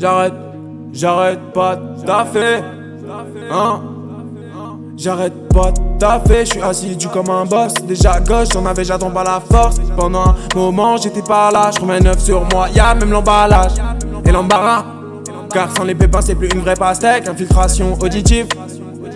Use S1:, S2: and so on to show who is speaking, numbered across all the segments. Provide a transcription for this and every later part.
S1: J'arrête pas de taffer, hein. J'arrête pas de taffer, j'suis assidu comme un boss. Déjà gauche, j'en avais, j'attends pas la force. Pendant un moment, j'étais pas là, j'remets neuf sur moi, y'a même l'emballage et l'embarras. Car sans les pépins, c'est plus une vraie pastèque. Infiltration auditive,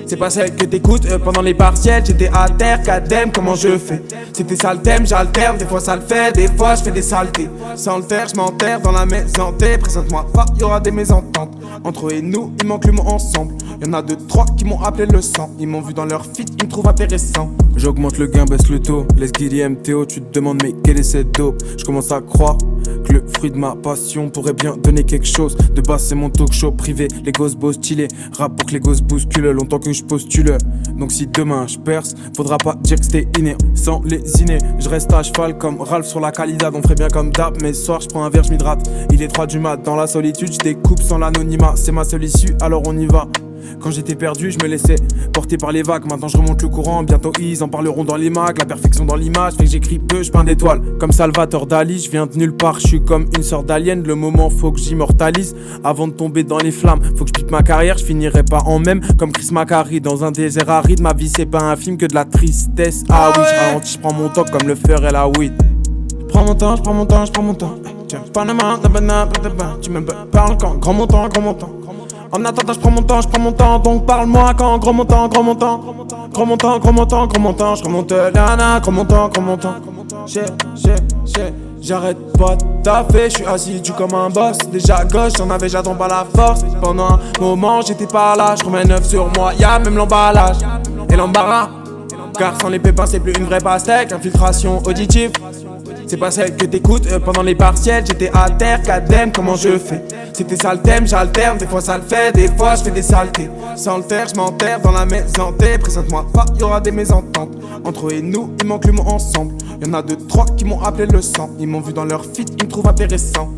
S1: c'est pas celle que t'écoutes pendant les partiels. J'étais à terre, qu'adème, comment je fais. C'était ça le thème, j'alterne, des fois ça le fait, des fois je fais des saletés. Sans le taire, je m'enterre dans la maison. Présente-moi pas, y'aura des mésententes. Entre eux et nous, il manque le mot ensemble. Y'en a deux, trois qui m'ont appelé le sang. Ils m'ont vu dans leur feed, ils me trouvent intéressant.
S2: J'augmente le gain, baisse le taux. Laisse Guilly MTO, tu te demandes mais quelle est cette dope. Je commence à croire que le fruit de ma passion pourrait bien donner quelque chose. De base c'est mon talk show privé, les gosses beaux stylés. Rap pour que les gosses bousculent, longtemps que je postule. Donc si demain je perce, faudra pas dire que c'était inné. Sans lésiner, je reste à cheval comme Ralph sur la Calidad. On ferait bien comme d'hab, mais ce soir je prends un verre, je m'hydrate. Il est 3 du mat, dans la solitude, je découpe sans l'anonymat. C'est ma seule issue, alors on y va. Quand j'étais perdu, je me laissais porter par les vagues. Maintenant je remonte le courant, bientôt ils en parleront dans les mags. La perfection dans l'image fait que j'écris peu, je peins d'étoiles. Comme Salvatore Dali, je viens de nulle part, je suis comme une sorte d'alien. Le moment faut que j'immortalise avant de tomber dans les flammes. Faut que je pique ma carrière, je finirai pas en même comme Chris Macari dans un désert aride. Ma vie c'est pas un film que de la tristesse. Ah oui, je ralentis, je prends mon temps comme le fer et la weed.
S1: J'prends mon temps, j'prends mon temps, j'prends mon temps. Tiens, pas de main, tu me parles quand grand montant, grand montant. En attendant, j'prends mon temps, donc parle-moi quand gros montant, gros montant. Gros montant, gros montant, gros montant. J'remonte l'ana, gros montant, gros montant. J'arrête pas de taffer, j'suis assidu comme un boss. Déjà gauche, j'en avais, j'attends pas la force. Pendant un moment, j'étais pas là, j'remets neuf sur moi, y'a même l'emballage et l'embarras. Car sans les pépins, c'est plus une vraie pastèque. Infiltration auditive, c'est pas celle que t'écoutes pendant les partiels. J'étais à terre, qu'adème, comment je fais. C'était ça le thème, j'alterne, des fois ça le fait, des fois je fais des saletés. Sans le taire, je m'enterre dans la maison. Présente-moi pas, y'aura des mésententes. Entre eux et nous, il manque le mot ensemble. Y'en a deux, trois qui m'ont appelé le sang. Ils m'ont vu dans leur feed, ils me trouvent intéressant.